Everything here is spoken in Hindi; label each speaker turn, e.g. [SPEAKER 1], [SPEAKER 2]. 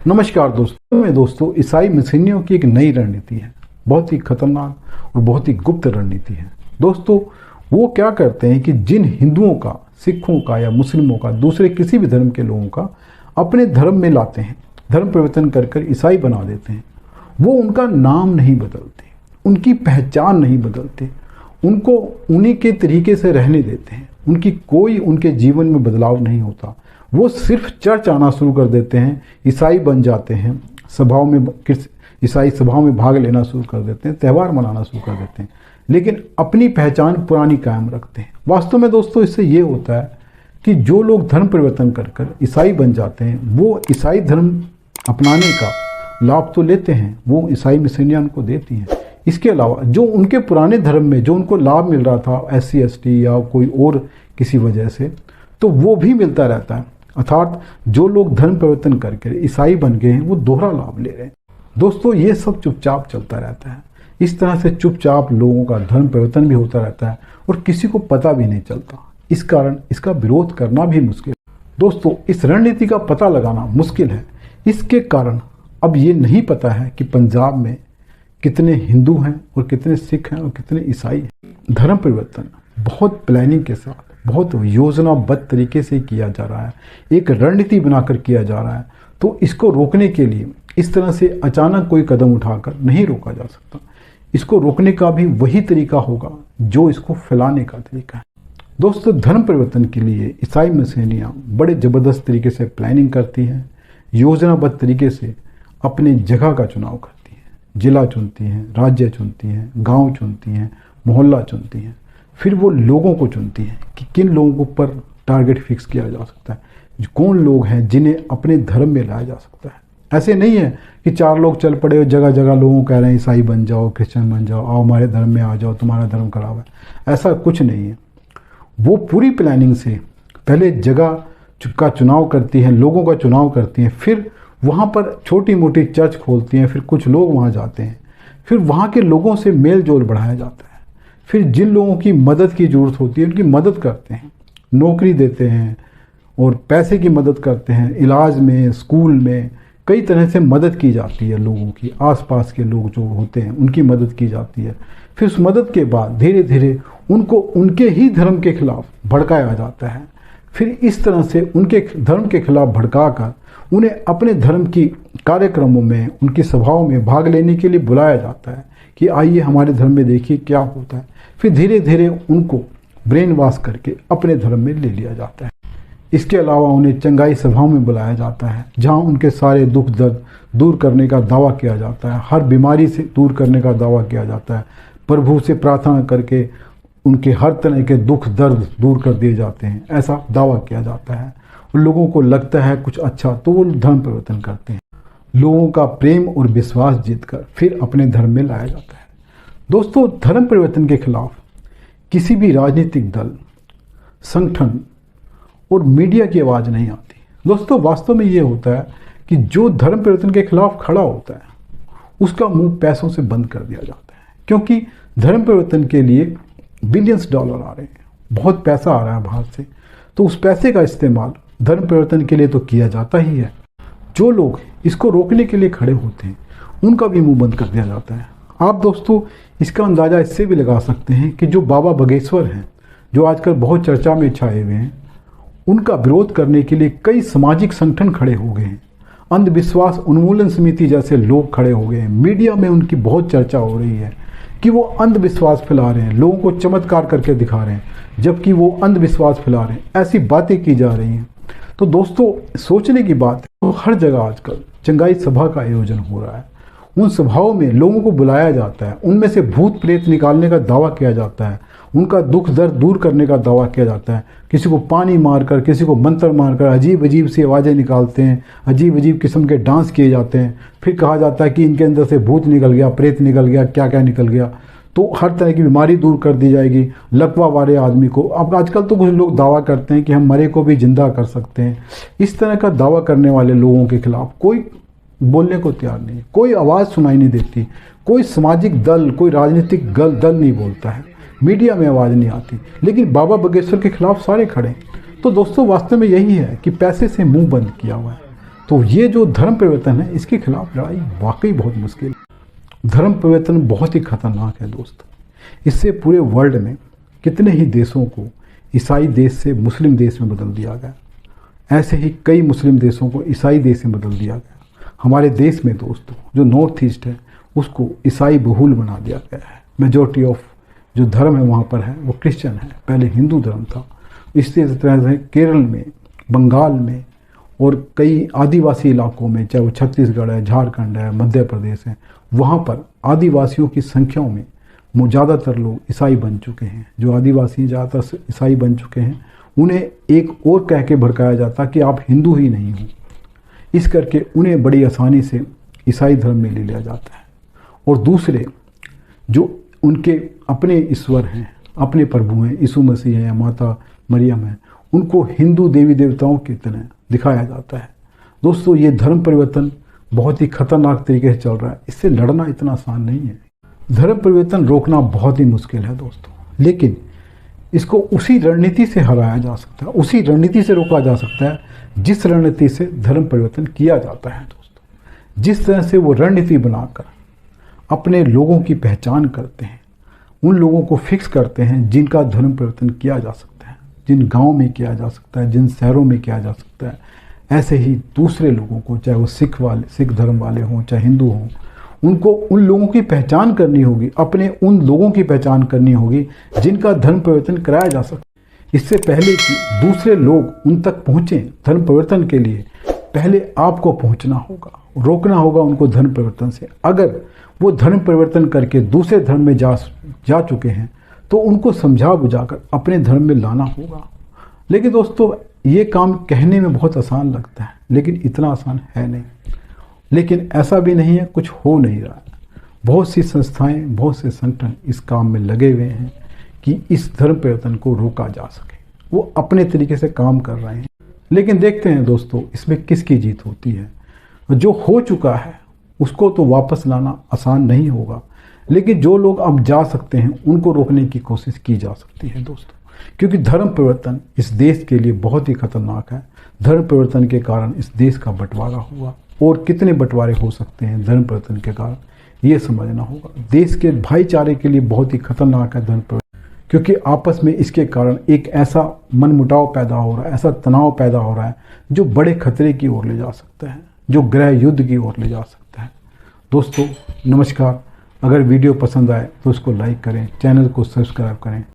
[SPEAKER 1] नमस्कार दोस्तों ईसाई मिशनियों की एक नई रणनीति है। बहुत ही खतरनाक और बहुत ही गुप्त रणनीति है। दोस्तों वो क्या करते हैं कि जिन हिंदुओं का, सिखों का या मुस्लिमों का, दूसरे किसी भी धर्म के लोगों का अपने धर्म में लाते हैं, धर्म परिवर्तन कर कर ईसाई बना देते हैं। वो उनका नाम नहीं बदलते, उनकी पहचान नहीं बदलते, उनको उन्हीं के तरीके से रहने देते हैं, कोई उनके जीवन में बदलाव नहीं होता। वो सिर्फ चर्च आना शुरू कर देते हैं, ईसाई बन जाते हैं, सभाओं में ईसाई सभाओं में भाग लेना शुरू कर देते हैं, त्यौहार मनाना शुरू कर देते हैं, लेकिन अपनी पहचान पुरानी कायम रखते हैं। वास्तव में दोस्तों इससे ये होता है कि जो लोग धर्म परिवर्तन कर कर ईसाई बन जाते हैं, वो ईसाई धर्म अपनाने का लाभ तो लेते हैं, वो ईसाई मिशनियाँ उनको देती हैं। इसके अलावा जो उनके पुराने धर्म में जो उनको लाभ मिल रहा था SC ST या कोई और किसी वजह से, तो वो भी मिलता रहता है। अर्थात जो लोग धर्म परिवर्तन करके ईसाई बन गए हैं वो दोहरा लाभ ले रहे हैं। दोस्तों ये सब चुपचाप चलता रहता है। इस तरह से चुपचाप लोगों का धर्म परिवर्तन भी होता रहता है और किसी को पता भी नहीं चलता। इस कारण इसका विरोध करना भी मुश्किल है। दोस्तों इस रणनीति का पता लगाना मुश्किल है। इसके कारण अब ये नहीं पता है कि पंजाब में कितने हिंदू हैं और कितने सिख हैं और कितने ईसाई हैं। धर्म परिवर्तन बहुत प्लानिंग के साथ, बहुत योजनाबद्ध तरीके से किया जा रहा है, एक रणनीति बनाकर किया जा रहा है। तो इसको रोकने के लिए इस तरह से अचानक कोई कदम उठाकर नहीं रोका जा सकता। इसको रोकने का भी वही तरीका होगा जो इसको फैलाने का तरीका है। दोस्तों धर्म परिवर्तन के लिए ईसाई मिशनियाँ बड़े ज़बरदस्त तरीके से प्लानिंग करती हैं, योजनाबद्ध तरीके से अपने जगह का चुनाव करती हैं, जिला चुनती हैं, राज्य चुनती हैं, गाँव चुनती हैं, मोहल्ला चुनती हैं। फिर वो लोगों को चुनती हैं कि किन लोगों पर टारगेट फिक्स किया जा सकता है, कौन लोग हैं जिन्हें अपने धर्म में लाया जा सकता है। ऐसे नहीं है कि 4 लोग चल पड़े और जगह जगह लोगों को कह रहे हैं ईसाई बन जाओ, क्रिश्चियन बन जाओ, आओ हमारे धर्म में आ जाओ, तुम्हारा धर्म खराब है। ऐसा कुछ नहीं है। वो पूरी प्लानिंग से पहले जगह का चुनाव करती हैं, लोगों का चुनाव करती हैं, फिर वहाँ पर छोटी मोटी चर्च खोलती हैं, फिर कुछ लोग वहाँ जाते हैं, फिर वहाँ के लोगों से मेल जोल बढ़ाया जाता है। फिर जिन लोगों की मदद की ज़रूरत होती है उनकी मदद करते हैं, नौकरी देते हैं और पैसे की मदद करते हैं। इलाज में, स्कूल में कई तरह से मदद की जाती है लोगों की। आसपास के लोग जो होते हैं उनकी मदद की जाती है। फिर उस मदद के बाद धीरे धीरे उनको उनके ही धर्म के खिलाफ भड़काया जाता है। फिर इस तरह से उनके धर्म के खिलाफ भड़काकर उन्हें अपने धर्म की कार्यक्रमों में, उनकी सभाओं में भाग लेने के लिए बुलाया जाता है कि आइए हमारे धर्म में देखिए क्या होता है। फिर धीरे धीरे उनको ब्रेन वॉश करके अपने धर्म में ले लिया जाता है। इसके अलावा उन्हें चंगाई सभाओं में बुलाया जाता है, जहां उनके सारे दुख दर्द दूर करने का दावा किया जाता है, हर बीमारी से दूर करने का दावा किया जाता है। प्रभु से प्रार्थना करके उनके हर तरह के दुख दर्द दूर कर दिए जाते हैं, ऐसा दावा किया जाता है। लोगों को लगता है कुछ अच्छा तो वो धर्म परिवर्तन करते हैं। लोगों का प्रेम और विश्वास जीतकर फिर अपने धर्म में लाया जाता है। दोस्तों धर्म परिवर्तन के खिलाफ किसी भी राजनीतिक दल, संगठन और मीडिया की आवाज़ नहीं आती। दोस्तों वास्तव में ये होता है कि जो धर्म परिवर्तन के खिलाफ खड़ा होता है उसका मुंह पैसों से बंद कर दिया जाता है, क्योंकि धर्म परिवर्तन के लिए बिलियंस डॉलर आ रहे हैं, बहुत पैसा आ रहा है बाहर से। तो उस पैसे का इस्तेमाल धर्म परिवर्तन के लिए तो किया जाता ही है। जो लोग इसको रोकने के लिए खड़े होते हैं उनका भी मुंह बंद कर दिया जाता है। आप दोस्तों इसका अंदाज़ा इससे भी लगा सकते हैं कि जो बाबा बगेश्वर हैं, जो आजकल बहुत चर्चा में छाए हुए हैं, उनका विरोध करने के लिए कई सामाजिक संगठन खड़े हो गए हैं। अंधविश्वास उन्मूलन समिति जैसे लोग खड़े हो गए हैं। मीडिया में उनकी बहुत चर्चा हो रही है कि वो अंधविश्वास फैला रहे हैं, लोगों को चमत्कार करके दिखा रहे हैं, जबकि वो अंधविश्वास फैला रहे हैं, ऐसी बातें की जा रही हैं। तो दोस्तों सोचने की बात है, तो हर जगह आजकल चंगाई सभा का आयोजन हो रहा है। उन सभाओं में लोगों को बुलाया जाता है, उनमें से भूत प्रेत निकालने का दावा किया जाता है, उनका दुख दर्द दूर करने का दावा किया जाता है। किसी को पानी मारकर, किसी को मंत्र मारकर अजीब अजीब सी आवाज़ें निकालते हैं, अजीब अजीब किस्म के डांस किए जाते हैं। फिर कहा जाता है कि इनके अंदर से भूत निकल गया, प्रेत निकल गया, क्या क्या निकल गया, तो हर तरह की बीमारी दूर कर दी जाएगी। लकवा वाले आदमी को, अब आजकल तो कुछ लोग दावा करते हैं कि हम मरे को भी जिंदा कर सकते हैं। इस तरह का दावा करने वाले लोगों के खिलाफ कोई बोलने को तैयार नहीं, कोई आवाज़ सुनाई नहीं देती, कोई सामाजिक दल, कोई राजनीतिक दल नहीं बोलता है, मीडिया में आवाज़ नहीं आती। लेकिन बाबा बगेश्वर के खिलाफ सारे खड़े। तो दोस्तों वास्तव में यही है कि पैसे से मुंह बंद किया हुआ है। तो ये जो धर्म परिवर्तन है, इसके खिलाफ लड़ाई वाकई बहुत मुश्किल है। धर्म परिवर्तन बहुत ही खतरनाक है दोस्त। इससे पूरे वर्ल्ड में कितने ही देशों को ईसाई देश से मुस्लिम देश में बदल दिया गया। ऐसे ही कई मुस्लिम देशों को ईसाई देश में बदल दिया गया। हमारे देश में दोस्तों जो नॉर्थ ईस्ट है उसको ईसाई बहुल बना दिया गया है। मेजॉरिटी ऑफ जो धर्म है वहाँ पर है वो क्रिश्चियन है, पहले हिंदू धर्म था। इसी तरह से केरल में, बंगाल में और कई आदिवासी इलाकों में, चाहे वो छत्तीसगढ़ है, झारखंड है, मध्य प्रदेश है, वहाँ पर आदिवासियों की संख्याओं में ज़्यादातर लोग ईसाई बन चुके हैं। जो आदिवासी ज़्यादातर ईसाई बन चुके हैं, उन्हें एक और कह के भड़काया जाता कि आप हिंदू ही नहीं हो। इस करके उन्हें बड़ी आसानी से ईसाई धर्म में ले लिया जाता है। और दूसरे जो उनके अपने ईश्वर हैं, अपने प्रभु हैं, यीशु मसीह हैं या माता मरियम है, उनको हिंदू देवी देवताओं की तरह दिखाया जाता है। दोस्तों ये धर्म परिवर्तन बहुत ही खतरनाक तरीके से चल रहा है। इससे लड़ना इतना आसान नहीं है। धर्म परिवर्तन रोकना बहुत ही मुश्किल है दोस्तों, लेकिन इसको उसी रणनीति से हराया जा सकता है, उसी रणनीति से रोका जा सकता है जिस रणनीति से धर्म परिवर्तन किया जाता है दोस्तों। जिस तरह से वो रणनीति बनाकर अपने लोगों की पहचान करते हैं, उन लोगों को फिक्स करते हैं जिनका धर्म परिवर्तन किया जा सकता है, जिन गाँव में किया जा सकता है, जिन शहरों में किया जा सकता है। ऐसे ही दूसरे लोगों को, चाहे वो सिख धर्म वाले हों, चाहे हिंदू हों, उनको उन लोगों की पहचान करनी होगी, अपने उन लोगों की पहचान करनी होगी जिनका धर्म परिवर्तन कराया जा सकता। इससे पहले कि दूसरे लोग उन तक पहुँचें धर्म परिवर्तन के लिए, पहले आपको पहुँचना होगा, रोकना होगा उनको धर्म परिवर्तन से। अगर वो धर्म परिवर्तन करके दूसरे धर्म में जा चुके हैं तो उनको समझा बुझाकर अपने धर्म में लाना होगा। लेकिन दोस्तों ये काम कहने में बहुत आसान लगता है, लेकिन इतना आसान है नहीं। लेकिन ऐसा भी नहीं है कुछ हो नहीं रहा है। बहुत सी संस्थाएं, बहुत से संगठन इस काम में लगे हुए हैं कि इस धर्म परिवर्तन को रोका जा सके। वो अपने तरीके से काम कर रहे हैं, लेकिन देखते हैं दोस्तों इसमें किसकी जीत होती है। जो हो चुका है उसको तो वापस लाना आसान नहीं होगा, लेकिन जो लोग अब जा सकते हैं उनको रोकने की कोशिश की जा सकती है दोस्तों। क्योंकि धर्म परिवर्तन इस देश के लिए बहुत ही खतरनाक है। धर्म परिवर्तन के कारण इस देश का बंटवारा हुआ, और कितने बंटवारे हो सकते हैं धर्म परिवर्तन के कारण, ये समझना होगा। देश के भाईचारे के लिए बहुत ही खतरनाक है धर्म परिवर्तन, क्योंकि आपस में इसके कारण एक ऐसा मनमुटाव पैदा हो रहा है, ऐसा तनाव पैदा हो रहा है जो बड़े खतरे की ओर ले जा सकता है, जो गृह युद्ध की ओर ले जा सकता है। दोस्तों नमस्कार। अगर वीडियो पसंद आए तो उसको लाइक करें, चैनल को सब्सक्राइब करें।